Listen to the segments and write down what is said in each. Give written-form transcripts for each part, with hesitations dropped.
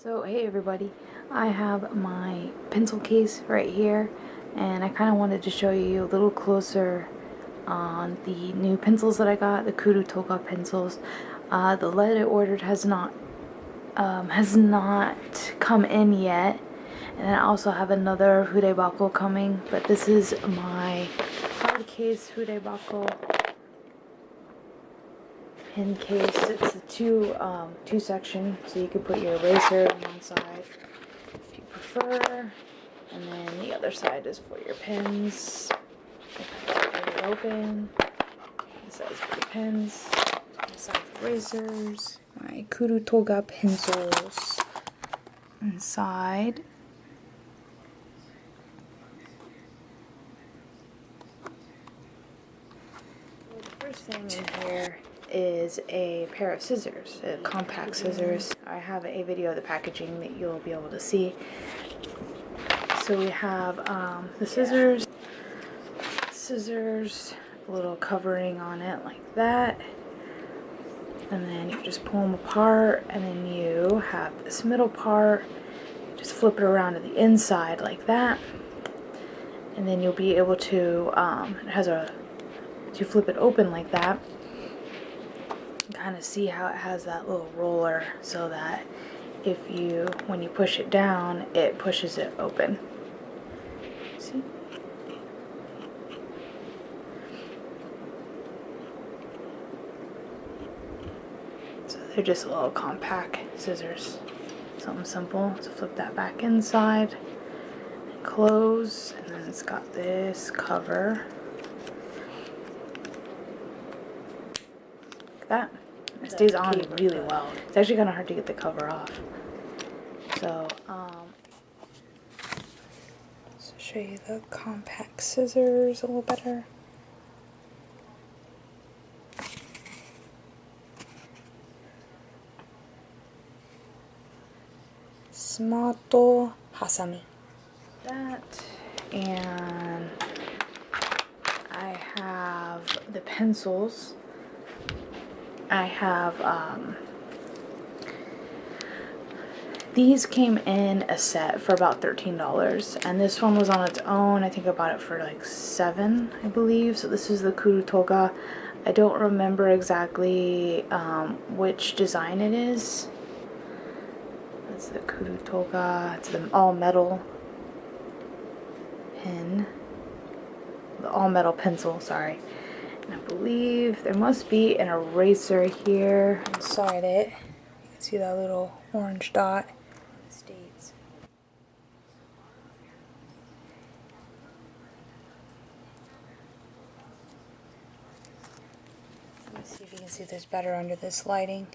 So hey everybody, I have my pencil case right here, and I kind of wanted to show you a little closer on the new pencils that I got, the Kudu Toka pencils. The lead I ordered has not come in yet, and then I also have another Fudebako coming, but this is my hard case Fudebako pen case. It's a two section, so you can put your eraser on one side if you prefer, and then the other side is for your pens. Get it open. This side is for the pens. This side for erasers. My Kudu Toga pencils inside. The first thing in here is a pair of scissors, compact scissors. I have a video of the packaging that you'll be able to see. So we have the scissors, a little covering on it like that, and then you just pull them apart, and then you have this middle part, just flip it around to the inside like that, and then you'll be able to, you flip it open like that, kind of see how it has that little roller, so that when you push it down, it pushes it open. See? So they're just little compact scissors. Something simple. So flip that back inside and close, and then it's got this cover. Like that. It stays on really well. It's actually kind of hard to get the cover off. So, show you the compact scissors a little better. Smato Hasami. That, and I have the pencils. I have, these came in a set for about $13, and this one was on its own. I think I bought it for like $7, I believe. So this is the Kudu Toga. I don't remember exactly which design it is. It's the Kudu Toga. It's the all metal pen. The all metal pencil, sorry. I believe there must be an eraser here inside it. You can see that little orange dot. It states. Let me see if you can see this better under this lighting.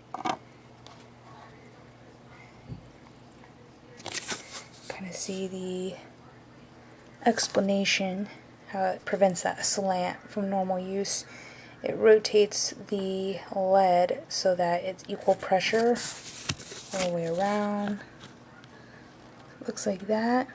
Kind of see the explanation. How it prevents that slant from normal use. It rotates the lead so that it's equal pressure all the way around. Looks like that.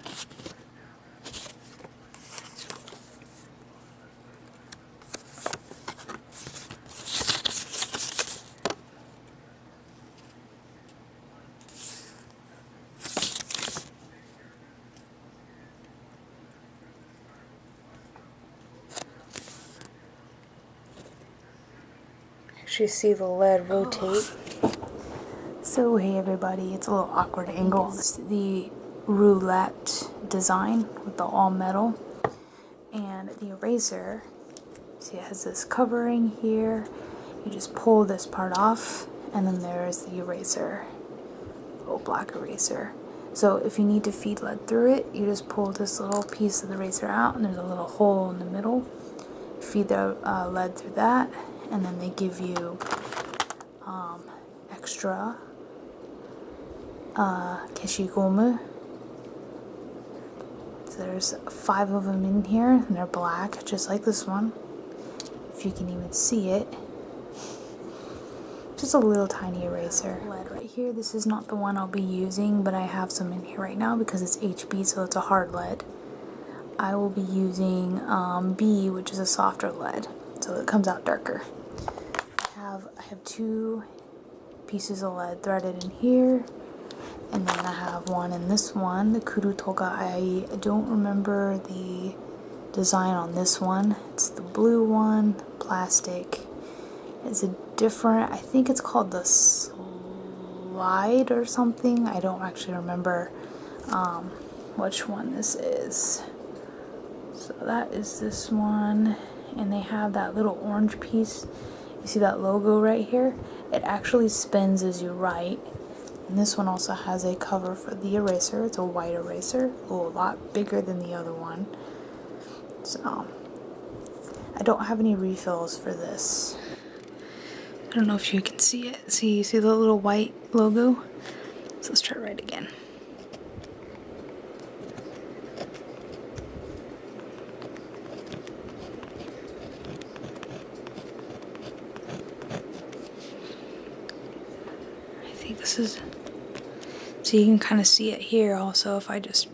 You see the lead rotate. So hey everybody, it's a little awkward angle. It's the roulette design with the all metal, and the eraser, see it has this covering here. You just pull this part off, and then there's the eraser, little black eraser. So if you need to feed lead through it, you just pull this little piece of the eraser out, and there's a little hole in the middle. Feed the lead through that, and then they give you extra keshigomu. So there's 5 of them in here, and they're black, just like this one. If you can even see it. Just a little tiny eraser. Lead right here. This is not the one I'll be using, but I have some in here right now because it's HB, so it's a hard lead. I will be using B, which is a softer lead, so it comes out darker. I have 2 pieces of lead threaded in here, and then one, and this one, the Kuru Toga, I don't remember the design on this one. It's the blue one, plastic. It's a different, I think it's called the Slide or something. I don't actually remember which one this is. So that is this one, and they have that little orange piece. You see that logo right here? It actually spins as you write. And this one also has a cover for the eraser. It's a white eraser, a lot bigger than the other one. So I don't have any refills for this. I don't know if you can see it. See the little white logo? So let's try to write again. I think this is, so you can kind of see it here also if I just,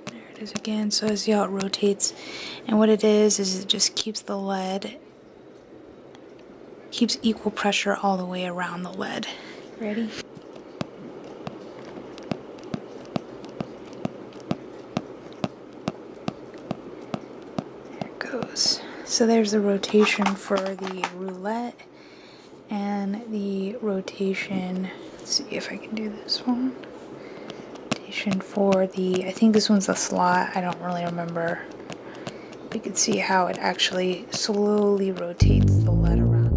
there it is again. So see how it rotates, and what it is it just keeps the lead, keeps equal pressure all the way around the lead. Ready? There it goes. So there's the rotation for the roulette and the rotation, let's see if I can do this one. Rotation for the, I think this one's the slot, I don't really remember. You can see how it actually slowly rotates the lead around.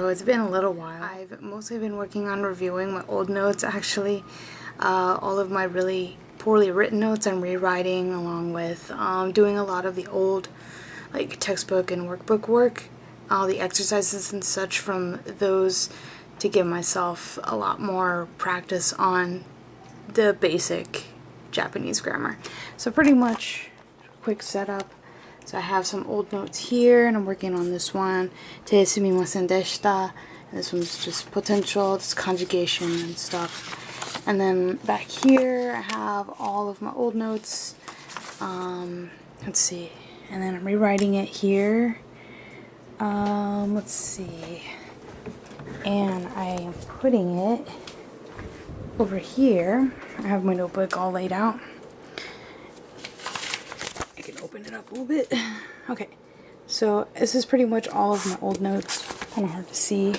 it's been a little while. I've mostly been working on reviewing my old notes actually. All of my really poorly written notes I'm rewriting, along with doing a lot of the old like textbook and workbook work, all the exercises and such from those, to give myself a lot more practice on the basic Japanese grammar. So pretty much quick setup. So I have some old notes here, and I'm working on this one, Te sumimasen deshita. This one's just potential, it's conjugation and stuff. And then back here I have all of my old notes. Let's see. And then I'm rewriting it here. Let's see. And I am putting it over here. I have my notebook all laid out. I can open it up a little bit. Okay. So this is pretty much all of my old notes. Kind of hard to see.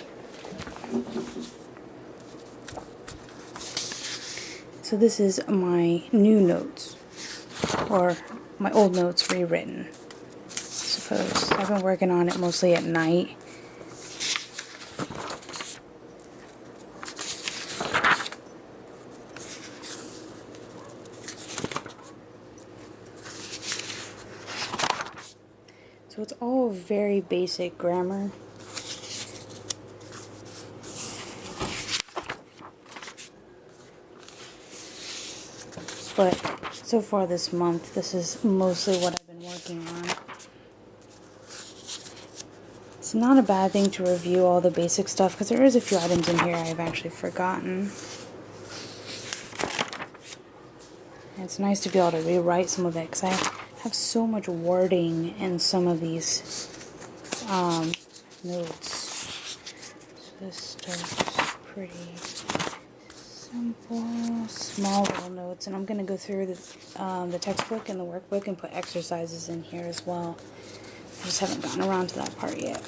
So this is my new notes, or my old notes rewritten, I suppose. I've been working on it mostly at night. So it's all very basic grammar. But so far this month, this is mostly what I've been working on. It's not a bad thing to review all the basic stuff, because there is a few items in here I've actually forgotten. And it's nice to be able to rewrite some of it, because I have so much wording in some of these notes. So this starts pretty simple, small little notes, and I'm going to go through the textbook and the workbook and put exercises in here as well. I just haven't gotten around to that part yet.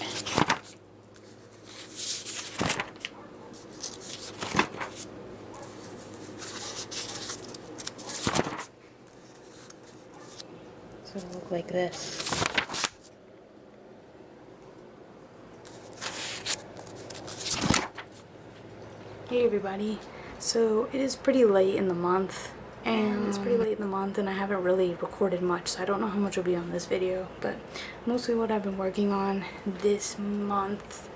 So it'll look like this. Hey everybody. So it is pretty late in the month, and I haven't really recorded much, so I don't know how much will be on this video, but mostly what I've been working on this month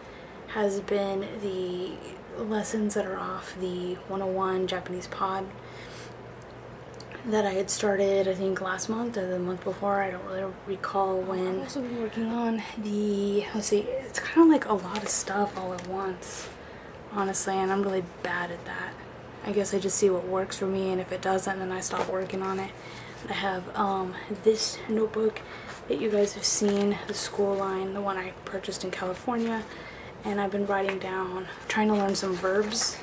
has been the lessons that are off the 101 Japanese pod that I had started, I think last month or the month before. I don't really recall when. I've also been working on the, let's see, it's kind of like a lot of stuff all at once, honestly, and I'm really bad at that. I guess I just see what works for me, and if it doesn't, then I stop working on it. I have this notebook that you guys have seen, the school line, the one I purchased in California, and I've been writing down, trying to learn some verbs,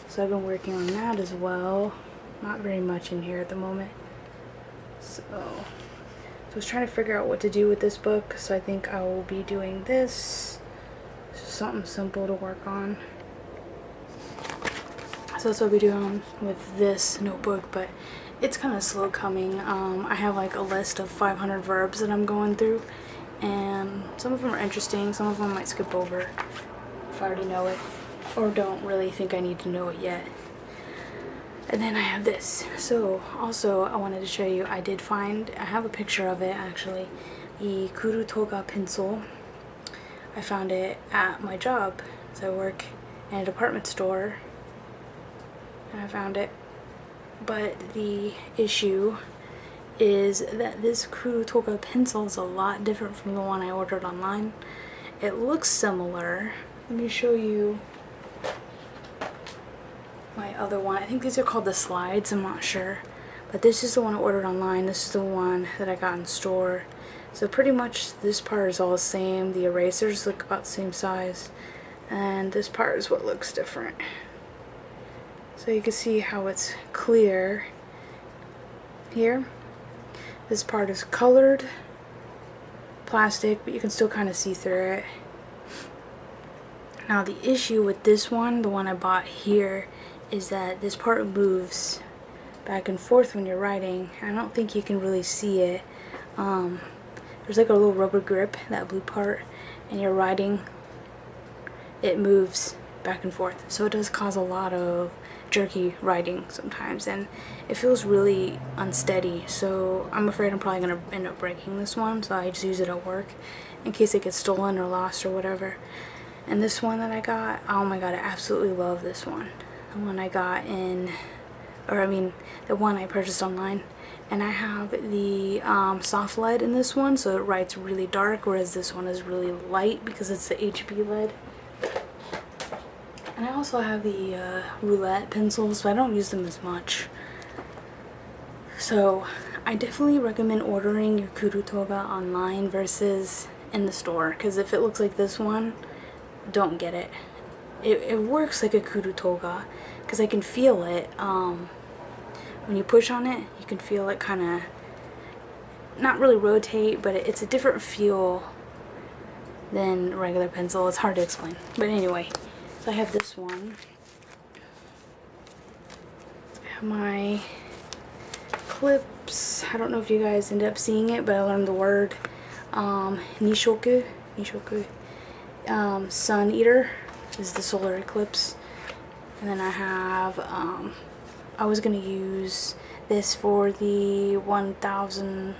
so I've been working on that as well. Not very much in here at the moment. So I was trying to figure out what to do with this book, so I think I will be doing this. It's just something simple to work on. So that's what I'll be doing with this notebook, but it's kind of slow coming. I have like a list of 500 verbs that I'm going through, and some of them are interesting, some of them I might skip over if I already know it, or don't really think I need to know it yet. And then I have this. So also I wanted to show you, I have a picture of it actually, the Kuru Toga pencil. I found it at my job. So I work in a department store, and I found it. But the issue is that this Kuru Toga pencil is a lot different from the one I ordered online. It looks similar. Let me show you my other one. I think these are called the slides, I'm not sure. But this is the one I ordered online. This is the one that I got in store. So pretty much this part is all the same. The erasers look about the same size. And this part is what looks different. So you can see how it's clear here. This part is colored plastic, but you can still kind of see through it. Now the issue with this one, the one I bought here, is that this part moves back and forth when you're writing. I don't think you can really see it. There's like a little rubber grip, that blue part, and you're writing, it moves back and forth, so it does cause a lot of jerky writing sometimes, and it feels really unsteady, so I'm afraid I'm probably going to end up breaking this one, so I just use it at work in case it gets stolen or lost or whatever. And this one that I got, oh my god, I absolutely love this one. The one I got in, or I mean, the one I purchased online. And I have the soft lead in this one, so it writes really dark, whereas this one is really light because it's the HB lead. And I also have the roulette pencils, but I don't use them as much. So I definitely recommend ordering your Kuru Toga online versus in the store, because if it looks like this one, don't get it. It works like a Kuru Toga because I can feel it. When you push on it, you can feel it kind of not really rotate, but it's a different feel than a regular pencil. It's hard to explain, but anyway, so I have this one. I have my clips. I don't know if you guys end up seeing it, but I learned the word nishoku. Sun eater is the solar eclipse. And then I have I was gonna use this for the 1000.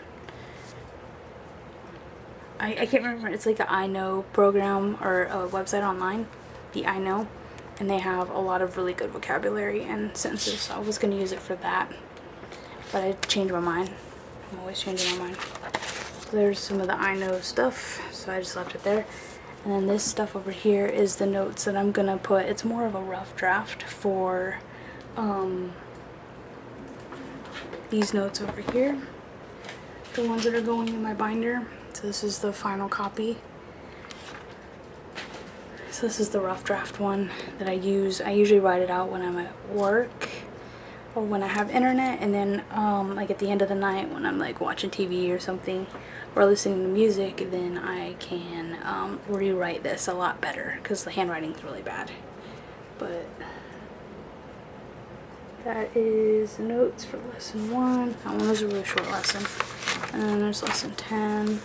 I can't remember. It's like the I Know program or a website online, the I Know, and they have a lot of really good vocabulary and sentences. So I was gonna use it for that, but I changed my mind. I'm always changing my mind. So there's some of the I Know stuff, so I just left it there. And then this stuff over here is the notes that I'm gonna put. It's more of a rough draft for these notes over here, the ones that are going in my binder. So this is the final copy. So this is the rough draft one that I use. I usually write it out when I'm at work or when I have internet, and then like at the end of the night when I'm like watching TV or something or listening to music, then I can rewrite this a lot better because the handwriting is really bad. But that is notes for lesson 1. That one was a really short lesson. And then there's lesson 10.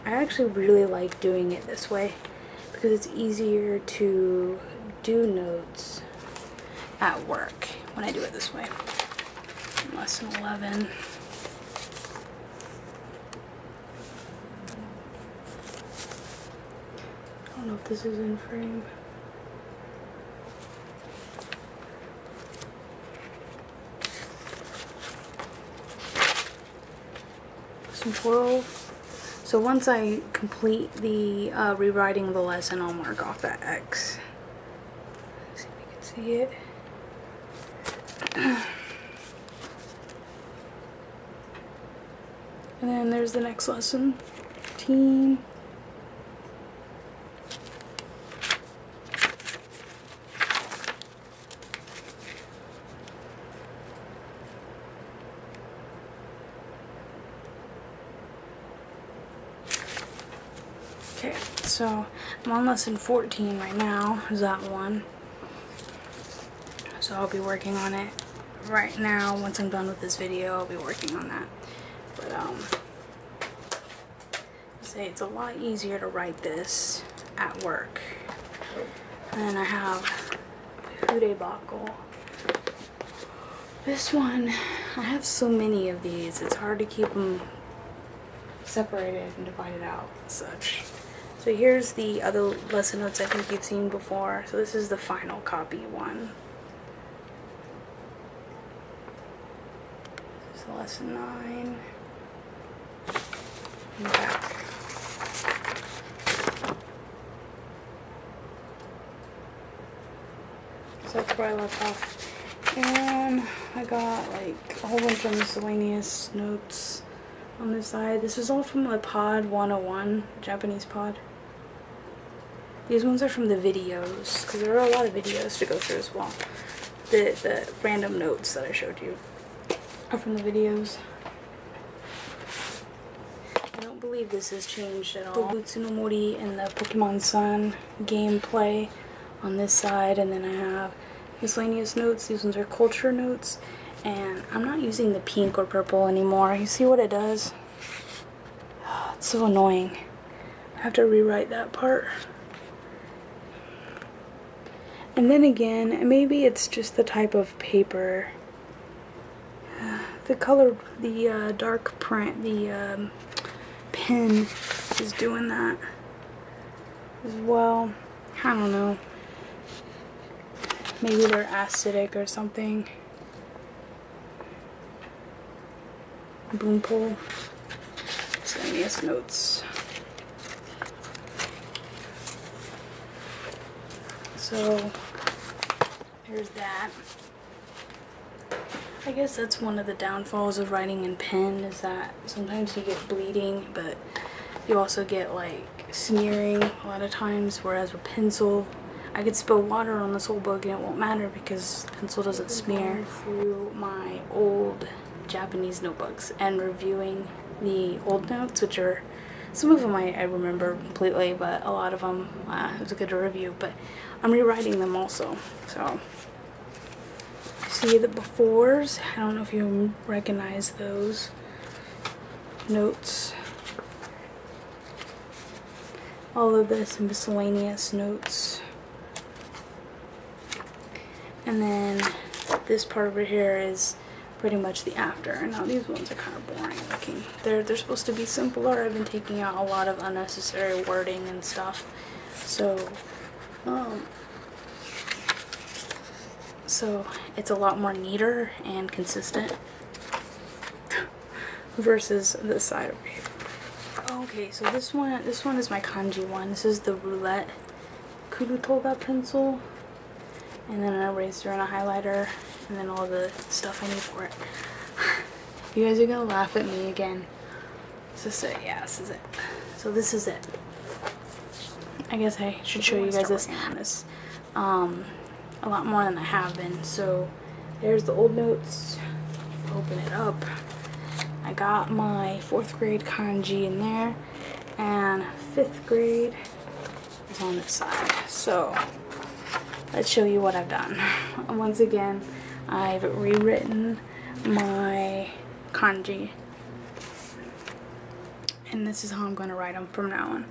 I actually really like doing it this way because it's easier to do notes at work when I do it this way. Lesson 11. I don't know if this is in frame. Lesson 12. So once I complete the rewriting of the lesson, I'll mark off that X. Let's see if you can see it. And then there's the next lesson, 15. Okay, so I'm on lesson 14 right now, is that one. So I'll be working on it right now. Once I'm done with this video, I'll be working on that. But say it's a lot easier to write this at work. And then I have Fude Bako. This one, I have so many of these, it's hard to keep them separated and divided out and such. So here's the other lesson notes I think you've seen before. So this is the final copy one. This is lesson 9. And back. So that's where I left off. And I got like a whole bunch of miscellaneous notes on this side. This is all from the Pod 101, Japanese pod. These ones are from the videos, because there are a lot of videos to go through as well. The random notes that I showed you are from the videos. I don't believe this has changed at all. Butsu no Mori and the Pokemon Sun gameplay on this side, and then I have miscellaneous notes. These ones are culture notes, and I'm not using the pink or purple anymore. You see what it does? It's so annoying. I have to rewrite that part. And then again, maybe it's just the type of paper. The color, the dark print, the pen is doing that as well. I don't know. Maybe they're acidic or something. Boom pull. Miscellaneous notes. So there's that. I guess that's one of the downfalls of writing in pen, is that sometimes you get bleeding, but you also get like smearing a lot of times, whereas with pencil, I could spill water on this whole book and it won't matter because pencil doesn't smear. Through my old Japanese notebooks and reviewing the old notes, which are, some of them I remember completely, but a lot of them it was good to review, but I'm rewriting them also. So see the befores, I don't know if you recognize those notes. All of this miscellaneous notes. And then this part over here is pretty much the after. Now these ones are kind of boring looking. They're supposed to be simpler. I've been taking out a lot of unnecessary wording and stuff. So it's a lot more neater and consistent versus this side over here. Okay, so this one is my kanji one. This is the roulette Kurutoga pencil, and then an eraser and a highlighter, and then all the stuff I need for it. You guys are gonna laugh at me again. Is this it? Yeah, this is it. So this is it. I guess I should show you guys this a lot more than I have been. So there's the old notes. Open it up. I got my 4th grade kanji in there, and 5th grade is on this side. So let's show you what I've done. Once again, I've rewritten my kanji, and this is how I'm going to write them from now on.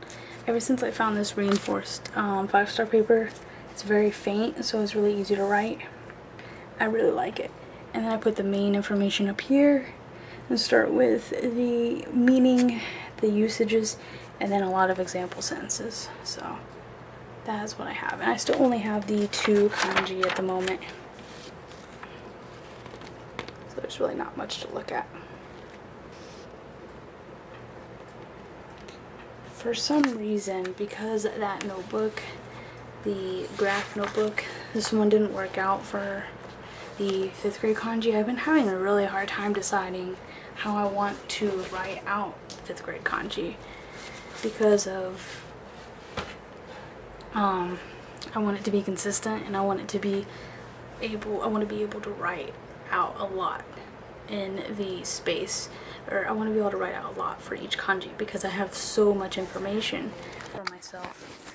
Ever since I found this reinforced 5-star paper, it's very faint, so it's really easy to write. I really like it. And then I put the main information up here and start with the meaning, the usages, and then a lot of example sentences. So that's what I have. And I still only have the 2 kanji at the moment. So there's really not much to look at. For some reason, because that notebook, the graph notebook, this one didn't work out for the 5th grade kanji. I've been having a really hard time deciding how I want to write out 5th grade kanji because of I want it to be consistent, and I want to be able to write out a lot in the space, or I want to be able to write out a lot for each kanji because I have so much information for myself.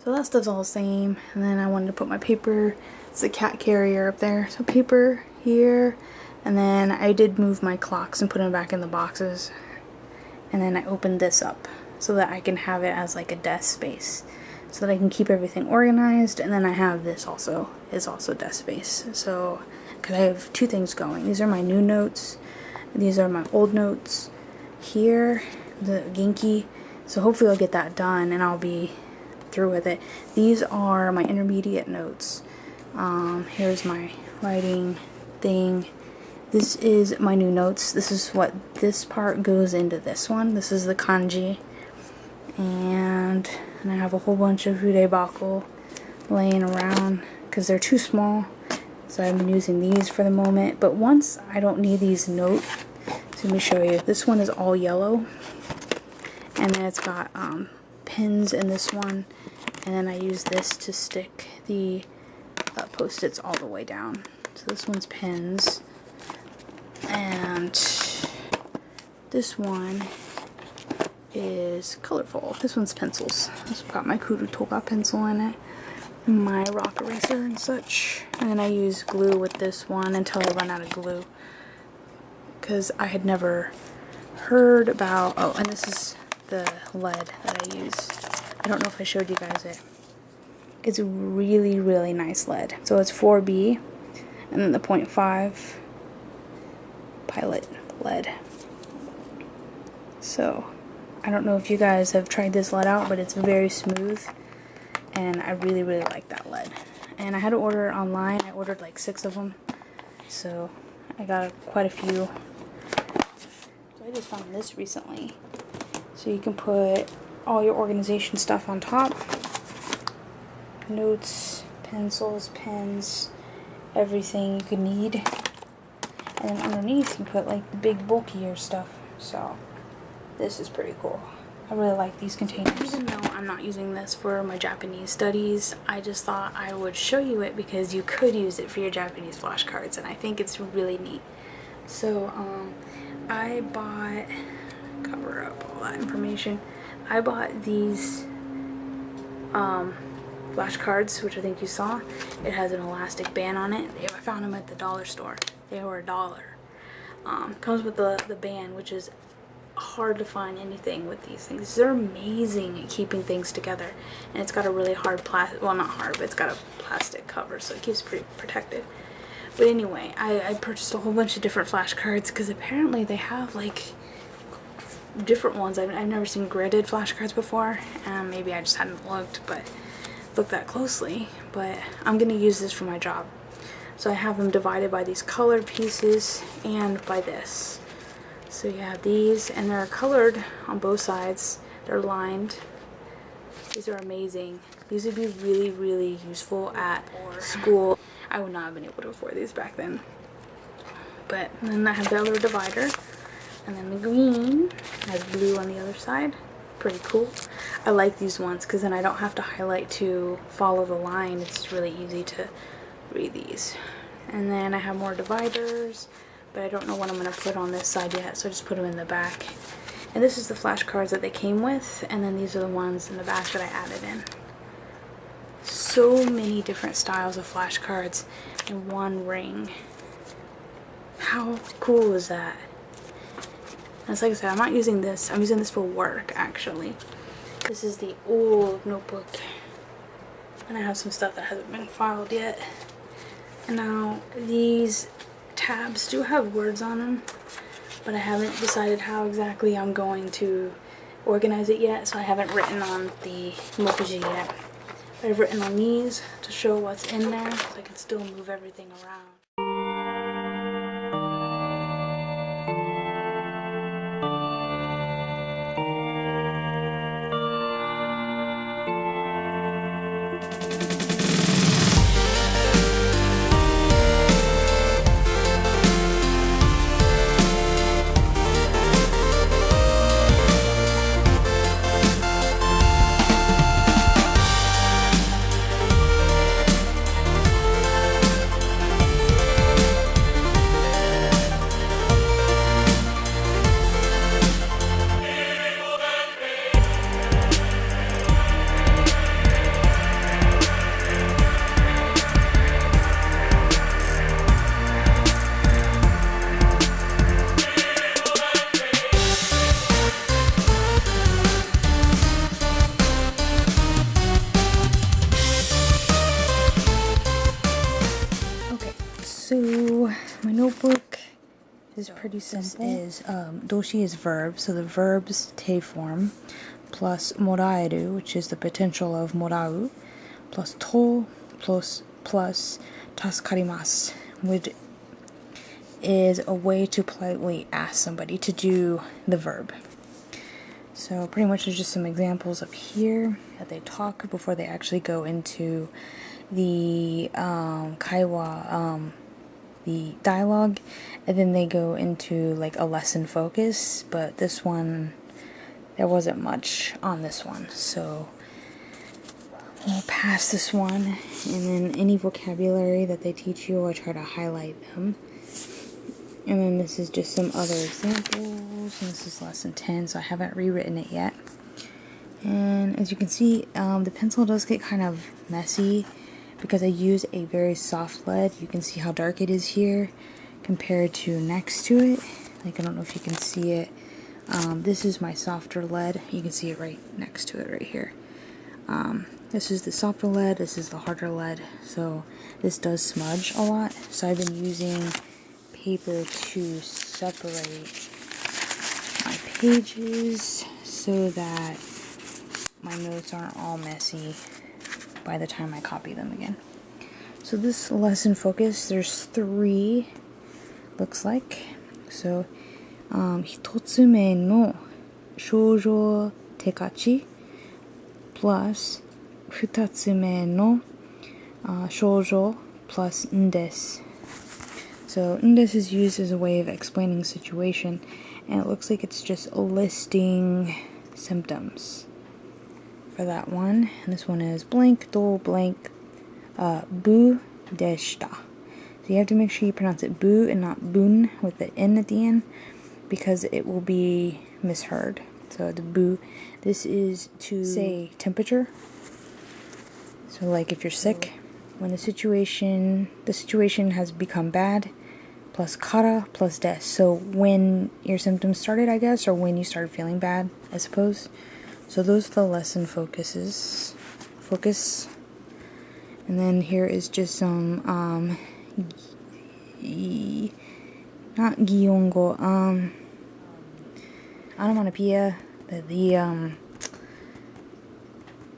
So that stuff's all the same, and then I wanted to put my paper, it's a cat carrier up there, so paper here, and then I did move my clocks and put them back in the boxes, and then I opened this up so that I can have it as like a desk space, so that I can keep everything organized. And then I have this also, is also desk space, so because I have 2 things going. These are my new notes, these are my old notes here, the Genki, so hopefully I'll get that done and I'll be through with it. These are my intermediate notes. Here's my writing thing. This is my new notes. This is what this part goes into this one. This is the kanji, and I have a whole bunch of fudebaku laying around because they're too small, so I've been using these for the moment. But once I don't need these notes, so let me show you. This one is all yellow, and then it's got pins in this one, and then I use this to stick the post-its all the way down. So this one's pins, and this one is colorful. This one's pencils. This one's got my Kurutoga pencil in it, my rock eraser and such, and then I use glue with this one until I run out of glue, because I had never heard about, oh, and this is the lead that I use. I don't know if I showed you guys it. It's really, really nice lead. So it's 4B, and then the 0.5 Pilot lead. So I don't know if you guys have tried this lead out, but it's very smooth, and I really, really like that lead. And I had to order it online. I ordered like 6 of them, so I got quite a few. So I just found this recently. So you can put all your organization stuff on top. Notes, pencils, pens, everything you could need. And then underneath you can put like the big bulkier stuff. So this is pretty cool. I really like these containers. Even though I'm not using this for my Japanese studies, I just thought I would show you it because you could use it for your Japanese flashcards, and I think it's really neat. So I bought, cover up all that information, I bought these flashcards, which I think you saw. It has an elastic band on it. I found them at the dollar store. They were $1. Comes with the band, which is hard to find anything with these things. They're amazing at keeping things together, and it's got a really hard plastic, well, not hard, but it's got a plastic cover, so it keeps it pretty protected. But anyway, I purchased a whole bunch of different flashcards because apparently they have like different ones. I've never seen gridded flashcards before, and maybe I just hadn't looked that closely, but I'm gonna use this for my job. So I have them divided by these colored pieces and by this. So you have these, and they're colored on both sides. They're lined. These are amazing. These would be really, really useful at school. I would not have been able to afford these back then. But then I have the other divider, and then the green has blue on the other side. Pretty cool. I like these ones because then I don't have to highlight to follow the line. It's really easy to read these. And then I have more dividers, but I don't know what I'm going to put on this side yet, so I just put them in the back. And this is the flashcards that they came with, and then these are the ones in the back that I added in. So many different styles of flashcards in one ring. How cool is that? And like I said, I'm not using this. I'm using this for work, actually. This is the old notebook. And I have some stuff that hasn't been filed yet. And now these tabs do have words on them, but I haven't decided how exactly I'm going to organize it yet, so I haven't written on the mokuji yet. But I've written on these to show what's in there, so I can still move everything around. So my notebook is pretty simple. This is doshi is verb, so the verb's te form, plus moraeru, which is the potential of morau, plus to, plus tasukarimasu, which is a way to politely ask somebody to do the verb. So pretty much there's just some examples up here that they talk before they actually go into the kaiwa, the dialogue, and then they go into like a lesson focus. But this one, there wasn't much on this one, so we'll pass this one. And then any vocabulary that they teach you, I try to highlight them. And then this is just some other examples, and this is lesson 10, so I haven't rewritten it yet. And as you can see, the pencil does get kind of messy because I use a very soft lead. You can see how dark it is here compared to next to it. Like, I don't know if you can see it. This is my softer lead. You can see it right next to it right here. This is the softer lead, this is the harder lead, so this does smudge a lot. So I've been using paper to separate my pages so that my notes aren't all messy by the time I copy them again. So this lesson focus, there's 3, looks like. So, 1つ目の症状手書き plus 2つ目の症状 plus んです。So んです is used as a way of explaining a situation, and it looks like it's just listing symptoms for that one. And this one is blank to blank 部でした。So you have to make sure you pronounce it bu and not bun with the n at the end, because it will be misheard. So the bu, this is to say temperature. So like if you're sick, when the situation has become bad, plus kara plus des. So when your symptoms started, I guess, or when you started feeling bad, I suppose. So those are the lesson focus. And then here is just some not Giyongo, onomatopoeia,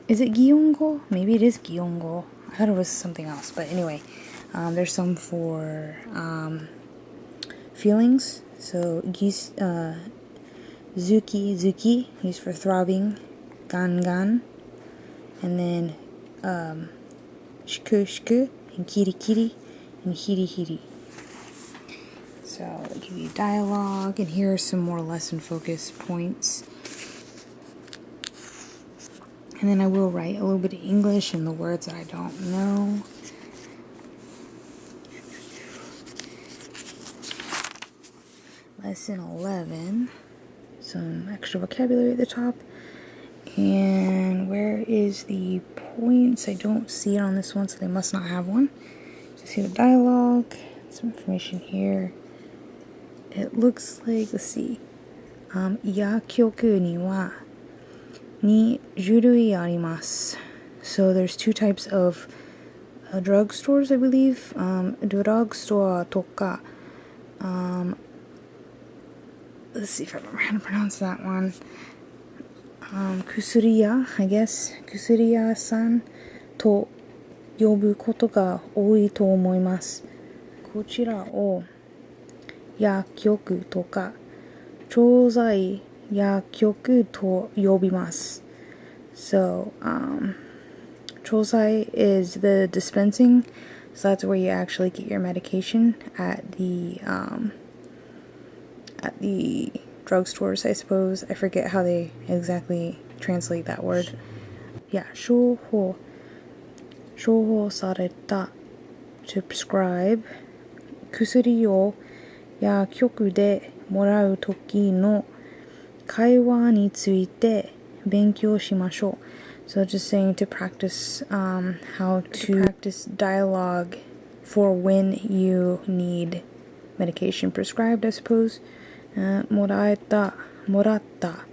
is it Giyongo? Maybe it is Giyongo. I thought it was something else, but anyway, there's some for feelings. So zuki, used for throbbing, gan, and then shiku, and kiri, and hiri. So I'll give you dialogue, and here are some more lesson focus points. And then I will write a little bit of English and the words that I don't know. Lesson 11. Some extra vocabulary at the top. And where is the points? I don't see it on this one, so they must not have one. Just see the dialogue. Some information here. It looks like, let's see. 薬局には2種類あります. So there's 2 types of drugstores, I believe. Drugstore とか let's see if I remember how to pronounce that one. 薬屋, I guess. 薬屋さんと呼ぶことが多いと思います。こちらを薬局とか調剤薬局と呼びます。So, 調剤 is the dispensing, so that's where you actually get your medication at the drugstores, I suppose. I forget how they exactly translate that word. Yeah, 処方された to prescribe 薬を薬局でもらうときの会話について勉強しましょう. So just saying to practice how to practice dialogue for when you need medication prescribed, I suppose. もらった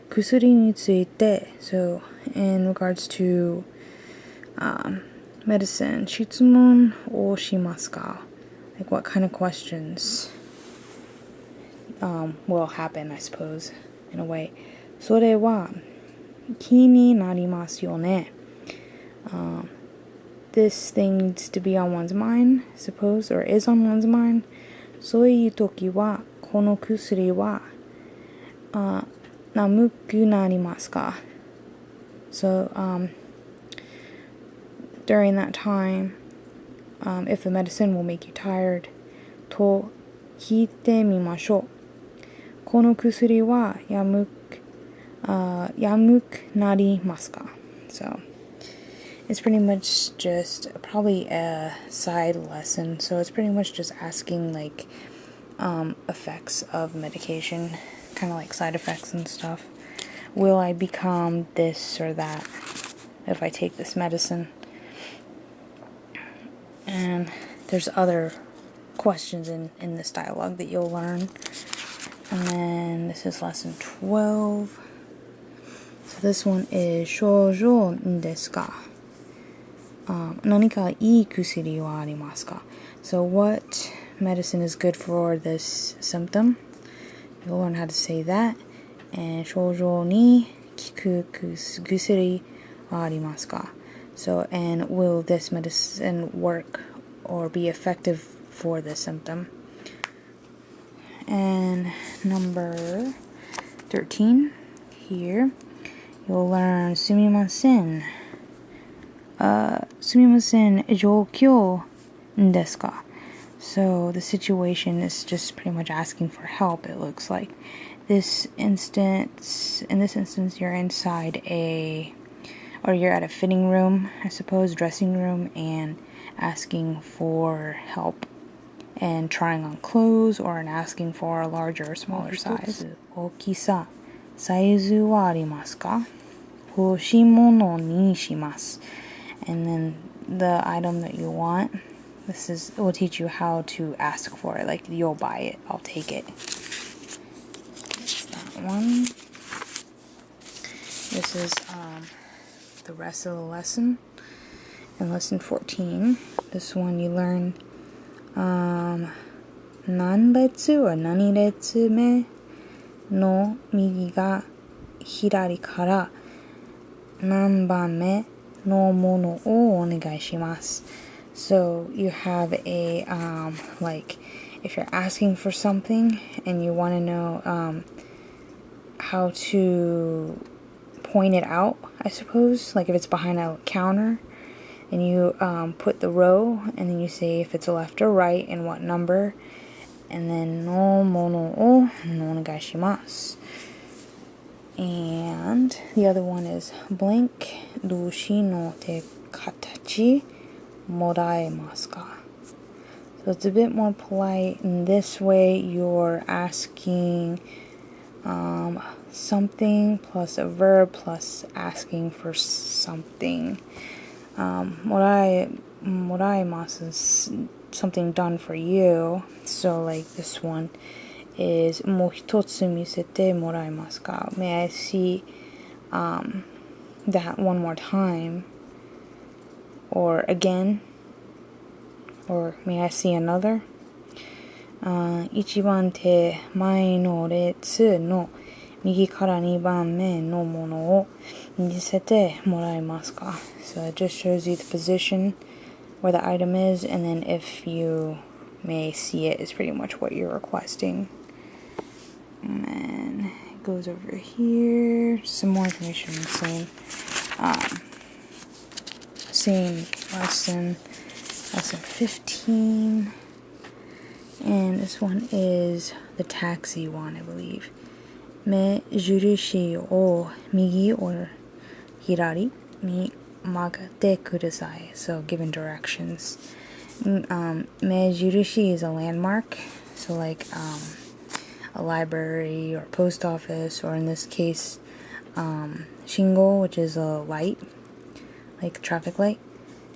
薬について. So in regards to medicine, 質問をしますか? Like what kind of questions will happen, I suppose, in a way. それは気になりますよね. This thing needs to be on one's mind, I suppose, or is on one's mind. そういう時はこの薬は眠くなりますか? So during that time, if the medicine will make you tired, と聞いてみましょう. この薬は眠くなりますか? So it's pretty much just probably a side lesson. So it's pretty much just asking like effects of medication, kind of like side effects and stuff. Will I become this or that if I take this medicine? And there's other questions in this dialogue that you'll learn. And then this is lesson 12. So this one is 症状ですか? 何かいい薬はありますか? So what medicine is good for this symptom? You'll learn how to say that. And 症状に効く薬はありますか? So, and will this medicine work or be effective for this symptom? And number 13, here, you'll learn すみません. すみません、状況ですか? So the situation is just pretty much asking for help, it looks like. In this instance, you're inside you're at a fitting room, I suppose, dressing room, and asking for help and trying on clothes or asking for a larger or smaller size. 大きさ、サイズはありますか? 欲しいものにします. And then the item that you want, will teach you how to ask for it. Like, you'll buy it, I'll take it. That's that one. This is the rest of the lesson. In lesson 14, this one you learn 何列or 何列目の右が左から何番目のものをお願いします. So you have a like, if you're asking for something and you want to know how to point it out, I suppose, like if it's behind a counter and you put the row and then you say if it's left or right and what number, and then no mono o onegai shimasu. And the other one is blank doushi no te katachi moraemasu ka? So it's a bit more polite. In this way, you're asking something plus a verb plus asking for something. Moraemasu is something done for you. So like this one is もう一つ見せてもらえますか? May I see that one more time? Or again? Or may I see another? 一番手前の列の右から2番目のものを見せてもらえますか? So it just shows you the position where the item is, and then if you may see it is pretty much what you're requesting. And then it goes over here. Some more information on the same lesson 15. And this one is the taxi one, I believe. 目印を右 or 左に曲げてください. So given directions. 目印 is a landmark. So like a library or post office, or in this case, shingo, which is a light, like traffic light.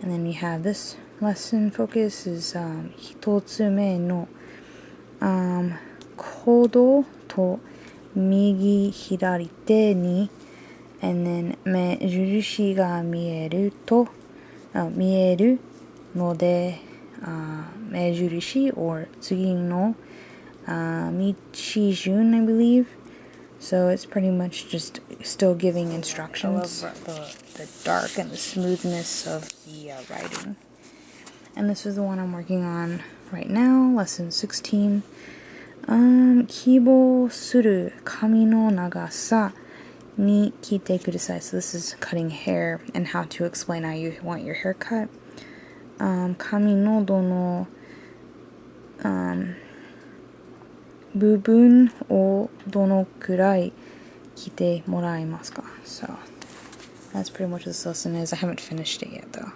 And then we have this lesson focus is 一つ目の行動と右左手に and then 目印が見えるので目印 or 次の道順, I believe. So it's pretty much just still giving instructions. I love the dark and the smoothness of the writing. And this is the one I'm working on right now, lesson 16. 希望する髪の長さに聞いてください. So this is cutting hair and how to explain how you want your hair cut. 髪のどの部分をどのくらい切ってもらえますか? So that's pretty much what this lesson is. I haven't finished it yet though.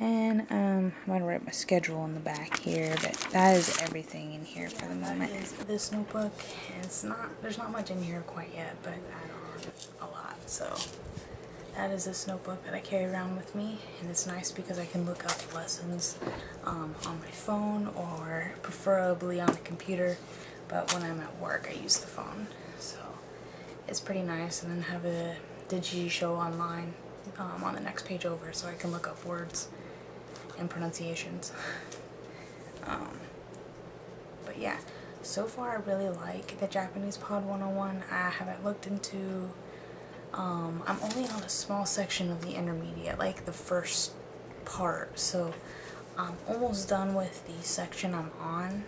And I'm going to write my schedule in the back here, but that is everything in here for the moment. That is this notebook. There's not much in here quite yet, but I a lot. So that is this notebook that I carry around with me, and it's nice because I can look up lessons on my phone or preferably on the computer, but when I'm at work I use the phone. So is pretty nice, and then have a digi show online on the next page over, so I can look up words and pronunciations. But yeah, so far I really like the Japanese Pod 101. I haven't looked into, I'm only on a small section of the intermediate, like the first part, so I'm almost done with the section I'm on.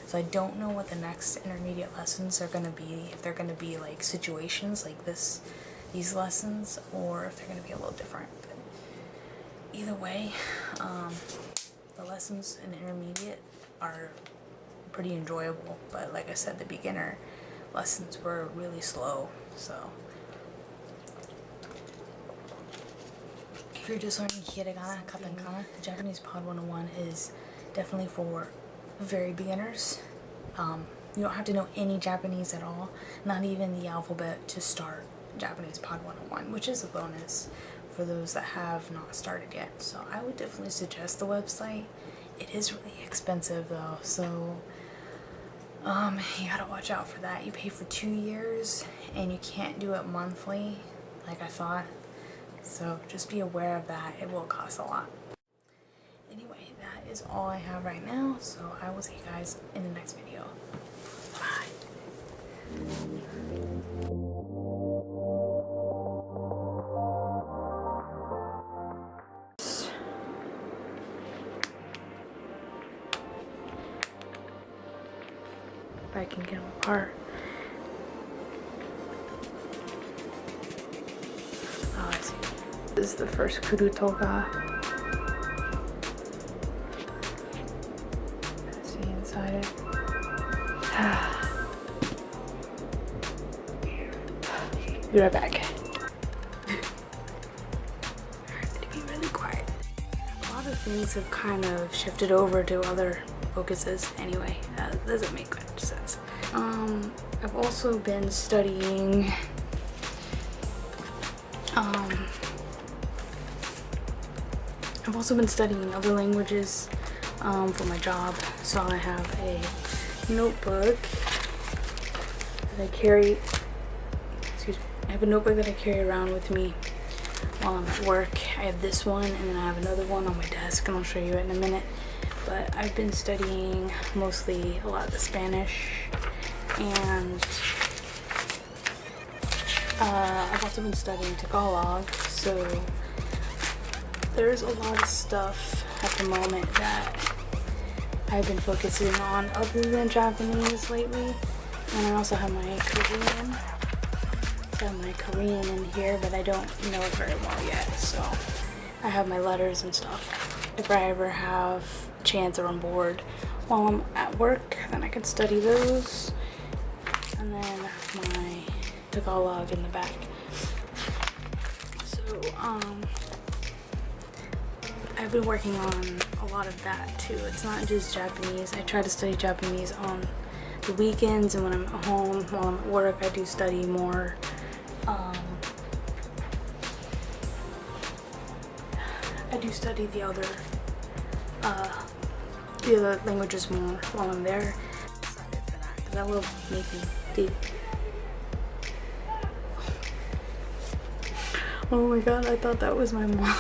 So I don't know what the next intermediate lessons are going to be, if they're going to be like situations like these lessons, or if they're going to be a little different. But either way, the lessons in intermediate are pretty enjoyable, but like I said, the beginner lessons were really slow. So if you're just learning hiragana, katakana, the Japanese Pod 101 is definitely for very beginners. You don't have to know any Japanese at all, not even the alphabet, to start Japanese Pod 101, which is a bonus for those that have not started yet. So I would definitely suggest the website. It is really expensive though, so you gotta watch out for that. You pay for 2 years and you can't do it monthly like I thought, so just be aware of that. It will cost a lot. Anyway, that is all I have right now, so I will see you guys in the next video. Bye. If I can get them apart. Oh, I see. This is the first kurutoga. See inside it. Be right back. To be really quiet. A lot of things have kind of shifted over to other focuses anyway. That doesn't make much sense. I've also been studying other languages for my job. So I have a notebook that I carry. I have a notebook that I carry around with me while I'm at work. I have this one, and then I have another one on my desk, and I'll show you it in a minute. But I've been studying mostly a lot of the Spanish, and I've also been studying Tagalog, so there's a lot of stuff at the moment that I've been focusing on other than Japanese lately. And I also have my Korean. I have my Korean in here, but I don't know it very well yet, so I have my letters and stuff. If I ever have a chance or I'm bored while I'm at work, then I can study those. And then my Tagalog in the back. So I've been working on a lot of that too. It's not just Japanese. I try to study Japanese on the weekends, and when I'm at home while I'm at work, I do study more. I do study the other languages more while I'm there. Excited for that, because that will make me do. Oh my god, I thought that was my mom.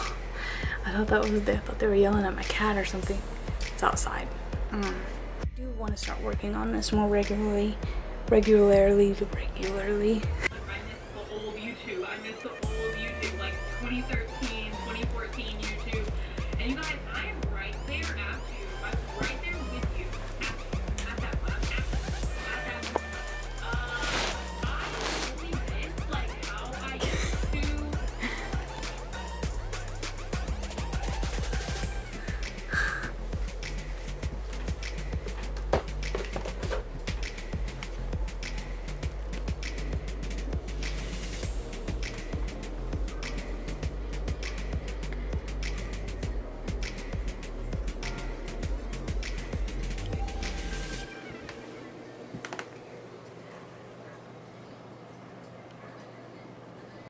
I thought they were yelling at my cat or something. It's outside. I do want to start working on this more regularly. I miss the old YouTube. I miss the old YouTube, like 2013, 2014 YouTube. And you guys,